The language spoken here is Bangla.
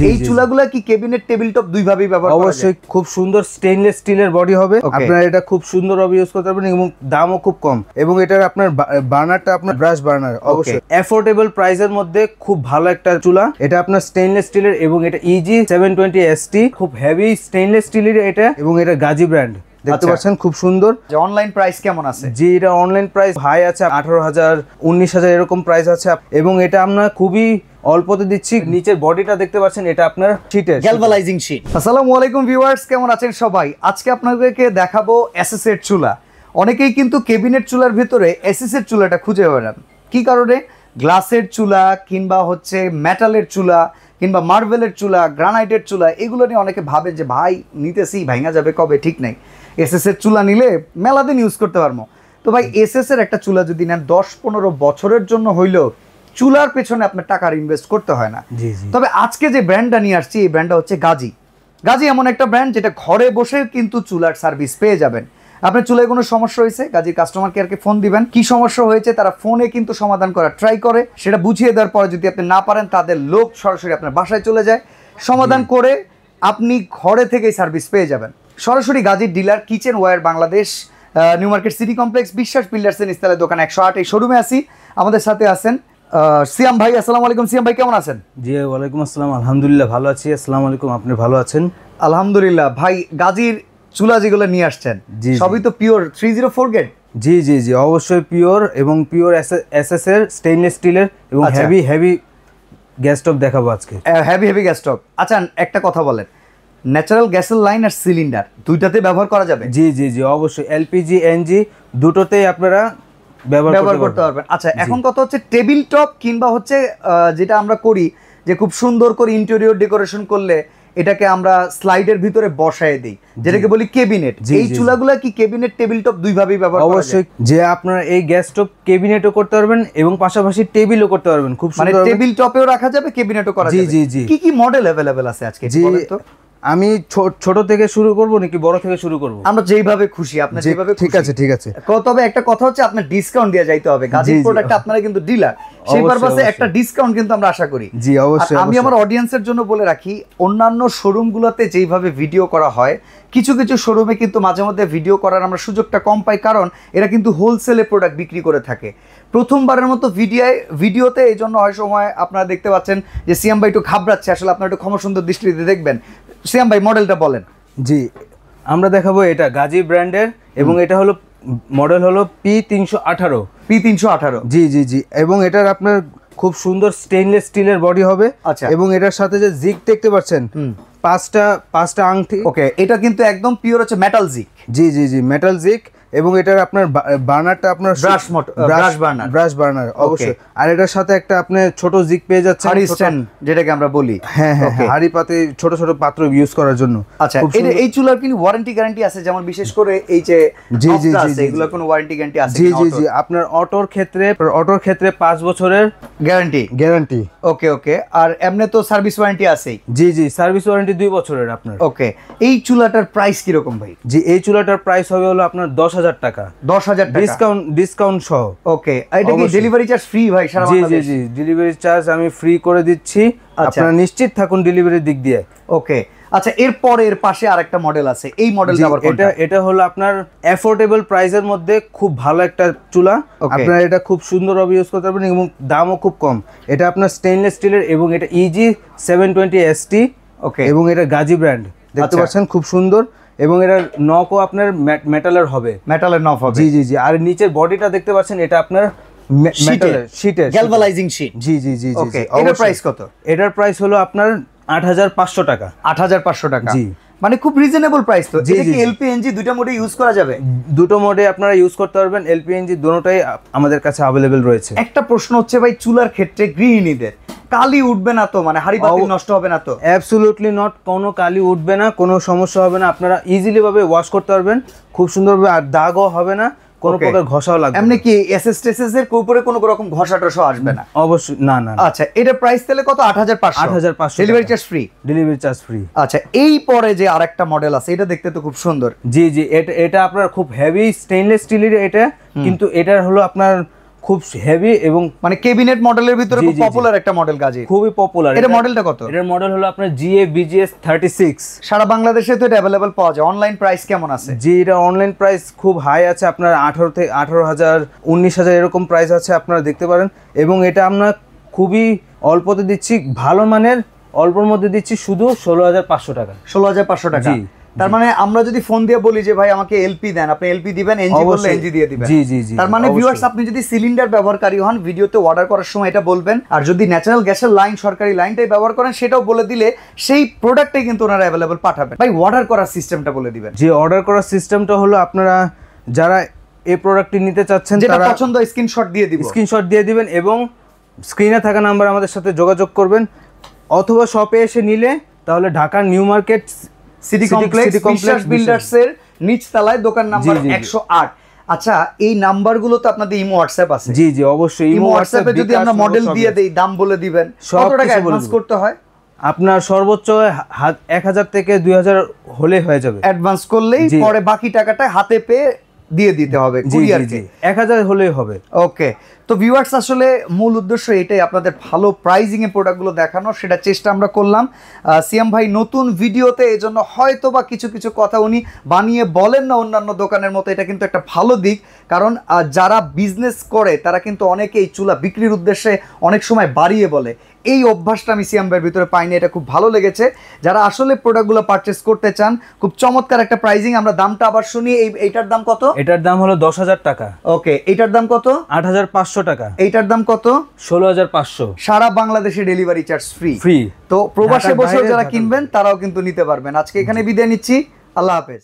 এই চুলাগুলা কি ক্যাবিনেট টেবিল টপ দুই ভাবেই ব্যবহার করা যায়? অবশ্যই খুব সুন্দর স্টেইনলেস স্টিলের বডি হবে, আপনারা এটা খুব সুন্দরভাবে ইউজ করতে পারবেন এবং দামও খুব কম। এবং এটার আপনার বার্নারটা আপনার ব্রাশ বার্নার, অবশ্যই অ্যাফোর্ডেবল প্রাইসের মধ্যে খুব ভালো একটা চুলা। এটা আপনার স্টেইনলেস স্টিলের এবং এটা EG 720ST, খুব হেভি স্টেইনলেস স্টিলের এটা, এবং এটা গাজী ব্র্যান্ড দেখতে পাচ্ছেন, খুব সুন্দর। যে অনলাইন প্রাইস কেমন আছে? জি, এটা অনলাইন প্রাইস হাই আছে 18,000 19,000 এরকম প্রাইস আছে, এবং এটা আমরা খুবই অল্পতে দিচ্ছি। নিচের বডিটা দেখতে পাচ্ছেন, এটা আপনার শীটের গ্যালভানাইজিং শীট। আসসালামু আলাইকুম ভিউয়ার্স, কেমন আছেন সবাই? আজকে আপনাদেরকে দেখাবো এসএস এর চুলা। অনেকেই কিন্তু ক্যাবিনেট চুলার ভিতরে এসএস এর চুলাটা খুঁজে বেড়ান। কি কারণে? গ্লাসের চুলা কিংবা হচ্ছে মেটালের চুলা কিংবা মার্বেলের চুলা, গ্রানাইটের চুলা, এগুলো নিয়ে অনেকে ভাবে যে ভাই নিতেছি ভাঙা যাবে কবে, ঠিক নাই। এসএস এর চুলা নিলে মেলা দিন ইউজ করতে পারবো। তো ভাই এসএস এর একটা চুলা যদি নেন 10-15 বছরের জন্য হইলেও চুলার পেছনে আপনার টাকার ইনভেস্ট করতে হয় না। তবে আজকে যে ব্র্যান্ডটা নিয়ে আসছি, এই ব্র্যান্ডটা হচ্ছে গাজী। গাজী এমন একটা ব্র্যান্ড যেটা ঘরে বসে কিন্তু চুলার সার্ভিস পেয়ে যাবেন। আপনার চুলায় কোনো সমস্যা হয়েছে, গাজীর কাস্টমার কেয়ারকে ফোন দিবেন, কি সমস্যা হয়েছে তারা ফোনে কিন্তু সমাধান করার ট্রাই করে। সেটা বুঝিয়ে দেওয়ার পরে যদি আপনি না পারেন, তাদের লোক সরাসরি আপনার বাসায় চলে যায়, সমাধান করে আপনি ঘরে থেকেই সার্ভিস পেয়ে যাবেন। সরাসরি গাজীর dealer kitchen ware Bangladesh, new market city complex, Biswas বিল্ডার্সের নিস্তালের দোকান 108, এই শোরুমে আছি। আমাদের সাথে আছেন সিয়াম ভাই। আসসালামু আলাইকুম সিয়াম ভাই, কেমন আছেন? জি ওয়ালাইকুম আসসালাম, আলহামদুলিল্লাহ ভালো আছি। আসসালামু আলাইকুম, আপনি ভালো আছেন? আলহামদুলিল্লাহ। ভাই গাজীর চুলা যেগুলো নিয়ে আসছেন সবই তো পিওর 304 গ্রেড? জি জি জি, অবশ্যই পিওর, এবং পিওর এসএস এর স্টেইনলেস স্টিলের, এবং হেভি গ্যাস স্টোভ দেখাবো আজকে। Heavy gas stove. আচ্ছা একটা কথা বলেন, ন্যাচারাল গ্যাসের লাইন আর সিলিন্ডার দুইটাতে ব্যবহার করা যাবে? জি জি জি, অবশ্যই LPG NG দুটোতেই আপনারা ব্যবহার করতে পারবেন। আচ্ছা এখন কথা হচ্ছে টেবিল টপ কিংবা হচ্ছে যেটা আমরা করি যে খুব সুন্দর করে ইন্টেরিয়র ডেকোরেশন করলে এটাকে আমরা স্লাইডের ভিতরে বসায় দিই, যেটাকে বলি ক্যাবিনেট। এই চুলাগুলা কি ক্যাবিনেট টেবিল টপ দুই ভাবেই ব্যবহার করা যায়? অবশ্যই, যে আপনারা এই গ্যাস স্টোভ ক্যাবিনেটও করতে পারবেন এবং পাশাপাশি টেবিলও করতে পারবেন। খুব সুন্দর, মানে টেবিল টপেও রাখা যাবে, ক্যাবিনেটও করা যাবে। জি জি জি। কি কি মডেল अवेलेबल আছে আজকে? জি, আমি ছোট থেকে শুরু করব নাকি বড় থেকে শুরু করব? আমরা যেইভাবে খুশি, আপনি যেভাবে খুশি। ঠিক আছে ঠিক আছে। তবে একটা কথা হচ্ছে আপনার ডিসকাউন্ট দেয়া যাইতে হবে। গাজীর প্রোডাক্ট আপনারা কিন্তু ডিলার, সেই পারপাসে একটা ডিসকাউন্ট কিন্তু আমরা আশা করি। জি অবশ্যই। আমি আমার অডিয়েন্সের জন্য বলে রাখি, অন্যান্য শোরুমগুলোতে যেইভাবে ভিডিও করা হয়, কিছু কিছু শোরুমে কিন্তু মাঝে মধ্যে ভিডিও করার আমরা সুযোগটা কম পাই, কারণ এরা কিন্তু হোলসেলে প্রোডাক্ট বিক্রি করে থাকে। প্রথমবারের মতো ভিডিওতে এই জন্য হয় সময় আপনারা দেখতে পাচ্ছেন যে সিয়াম ভাই একটু ঘাবড়াচ্ছে। আসলে আপনারা একটু ক্ষমা সুন্দর দৃষ্টিতে দেখবেন। সিয়াম ভাই মডেলটা বলেন। জি, আমরা দেখাবো এটা গাজী ব্র্যান্ডের, এবং এটা হলো মডেল হলো P318। P318? জি জি জি, এবং এটার আপনার খুব সুন্দর স্টেইনলেস স্টিলের বডি হবে। আচ্ছা, এবং এটার সাথে যে জিগ দেখতে পাচ্ছেন, পাঁচটা আংটি। ওকে, এটা কিন্তু একদম পিওর হচ্ছে মেটাল জিগ। জি জি জি, মেটাল জিগ, এবং এটার আপনার বার্নারটা আপনার ব্রাশ বার্নার অবশ্যই। আর এটার সাথে একটা আপনি ছোট জিগ পেয়ে যাচ্ছেন, হাড়ি স্ট্যান্ড যেটাকে আমরা বলি। হ্যাঁ হ্যাঁ, হাড়ি পাতে ছোট ছোট পাত্র ইউজ করার জন্য। আচ্ছা, এই চুলার কি ওয়ারেন্টি গ্যারান্টি আছে? যেমন বিশেষ করে এই যে জি জি জি, এগুলো কোনো ওয়ারেন্টি গ্যারান্টি আছে? জি জি জি, আপনার অটোর ক্ষেত্রে 5 বছরের গ্যারান্টি। ওকে ওকে। আর এমনি তো সার্ভিস ওয়ারেন্টি আছেই? জি জি, সার্ভিস ওয়ারেন্টি 2 বছরের আপনার। ওকে, এই চুলাটার প্রাইস কি রকম ভাই? জি, এই চুলাটার প্রাইস হবে হলো আপনার 10,000 টাকা। 10,000 টাকা ডিসকাউন্ট সহ। ওকে, এটা কি ডেলিভারি চার্জ ফ্রি ভাই সারা বাংলাদেশ? জি জি জি, ডেলিভারি চার্জ আমি ফ্রি করে দিচ্ছি, আপনারা নিশ্চিত থাকুন ডেলিভারির দিক দিয়ে। ওকে, আচ্ছা এরপরে এর পাশে আরেকটা মডেল আছে, এই মডেলটা আবার কোনটা? এটা হলো আপনার অ্যাফোর্ডেবল প্রাইসের মধ্যে খুব ভালো একটা চুলা। আপনারা এটা খুব সুন্দরভাবে ইউজ করতে পারবেন এবং দামও খুব কম। এটা আপনার স্টেইনলেস স্টিলের, এবং এটা EG 720ST। ওকে, এবং এটা গাজী ব্র্যান্ড দেখতে পাচ্ছেন, খুব সুন্দর। এবং এর নকও আপনার মেটালের নব হবে। জি জি জি, আর নিচের বডিটা দেখতে পাচ্ছেন, এটা আপনার শীটের গ্যালভানাইজিং শীট। জি জি জি জি। এটার প্রাইস কত? এটার প্রাইস হলো আপনার 8,500 টাকা। 8,500 টাকা, জি, মানে খুব রিজনেবল প্রাইস। তো এটা কি LPNG দুটো মোডে ইউজ করা যাবে? দুটো মোডে আপনারা ইউজ করতে পারবেন, LPNG দুটোটাই আমাদের কাছে अवेलेबल রয়েছে। একটা প্রশ্ন হচ্ছে ভাই, চুলার ক্ষেত্রে গৃহিণীদের কালি উঠবে না তো? মানে হাড়ি পাতিল নষ্ট হবে না তো? অ্যাবসলিউটলি নট, কোনো কালি উঠবে না, কোনো সমস্যা হবে না। আপনারা ইজিলি ভাবে ওয়াশ করতে পারবেন খুব সুন্দরভাবে, আর দাগও হবে না, কোনো প্রকার ঘষাও লাগবে না। এমনি কি এসএস এর উপরে কোনো রকম ঘষা টষা আসবে না? অবশ্যই না না। আচ্ছা, এটা প্রাইস তাহলে কত? 8,500। Delivery charge free. আচ্ছা, এই পরে যে আরেকটা মডেল আছে, এটা দেখতে তো খুব সুন্দর। জি জি, এটা আপনার খুব হেভি স্টেইনলেস স্টিলের এটা, কিন্তু এটার হলো আপনার খুব হেভি এবং মানে ক্যাবিনেট মডেলের ভিতরে খুব পপুলার একটা মডেল কাজে, খুবই পপুলার। এটা মডেলটা কত? এটার মডেল হলো আপনার GA BGS 36। সারা বাংলাদেশে তো এটা অ্যাভেলেবল পাওয়া যায়। অনলাইন প্রাইস কেমন আছে? জি, এটা অনলাইন প্রাইস খুব হাই আছে, আপনার 18,000 19,000 এরকম প্রাইস আছে, আপনারা দেখতে পারেন। এবং এটা আমরা খুবই অল্পতে দিচ্ছি, ভালো মানের, অল্পর মধ্যে দিচ্ছি শুধু 16,500 টাকা। 16,500 টাকা। তার মানে আমরা যদি ফোন দিয়ে বলি যে ভাই আমাকে এলপি দেন, আপনি এলপি দিবেন, এনজি বললে এনজি দিয়ে দিবেন। জি জি জি। তার মানে ভিউয়ার্স, আপনি যদি সিলিন্ডার ব্যবহারকারী হন, ভিডিওতে অর্ডার করার সময় এটা বলবেন, আর যদি ন্যাচারাল গ্যাসের লাইন, সরকারি লাইনটাই ব্যবহার করেন, সেটাও বলে দিলে সেই প্রোডাক্টটাই কিন্তু ওনারা অ্যাভেলেবল পাঠাবেন। ভাই অর্ডার করার সিস্টেমটা বলে দিবেন। যে অর্ডার করার সিস্টেমটা হলো, আপনারা যারা এই প্রোডাক্টটি নিতে চাচ্ছেন যেটা পছন্দ স্ক্রিনশট দিয়ে দিবেন, স্ক্রিনশট দিয়ে দিবেন এবং স্ক্রিনে থাকা নাম্বার আমাদের সাথে যোগাযোগ করবেন, অথবা শপে এসে নিলে তাহলে ঢাকার new market city complex Biswas বিল্ডার্সের নিচ তলায় দোকান নাম্বার 108। আচ্ছা, এই নাম্বারগুলো তো আপনাদের ইমো হোয়াটসঅ্যাপ আছে? জি জি, অবশ্যই। ইমো হোয়াটসঅ্যাপে যদি আমরা মডেল দিয়ে দেই, দাম বলে দিবেন, কত টাকা অ্যাডভান্স করতে হয়? আপনার সর্বোচ্চ 1000 থেকে 2000 হলে হয়ে যাবে। অ্যাডভান্স করলেই পরে বাকি টাকাটা হাতে পেয়ে দিয়ে দিতে হবে কুরিয়ারকে। 1000 হলেই হবে। ওকে, তো ভিউয়ার্স, আসলে মূল উদ্দেশ্য এটাই, আপনাদের ভালো প্রাইজিং এ প্রোডাক্টগুলো দেখানো, সেটা চেষ্টা আমরা করলাম। সিয়াম ভাই নতুন ভিডিওতে, এজন্য হয়তো বা কিছু কিছু কথা উনি বানিয়ে বলেন না অন্যান্য দোকানের মতো। এটা কিন্তু একটা ভালো দিক, কারণ যারা বিজনেস করে তারা কিন্তু অনেকেই চুলা বিক্রির উদ্দেশ্যে অনেক সময় বাড়িয়ে বলে। এই অভ্যাসটা আমি সিয়াম ভাইয়ের ভিতরে পাইনি, এটা খুব ভালো লেগেছে। যারা আসলে প্রোডাক্টগুলো পারচেস করতে চান, খুব চমৎকার একটা প্রাইজিং। আমরা দামটা আবার শুনি। এইটার দাম কত? এটার দাম হলো 10,000 টাকা। ওকে, এইটার দাম কত? 8,500 টাকা। এইটার দাম কত? 16,500। সারা বাংলাদেশে ডেলিভারি চার্জ ফ্রি। তো প্রবাসে বসেও যারা কিনবেন তারাও কিন্তু নিতে পারবেন। আজকে এখানে বিদায় নিচ্ছি, আল্লাহ হাফেজ।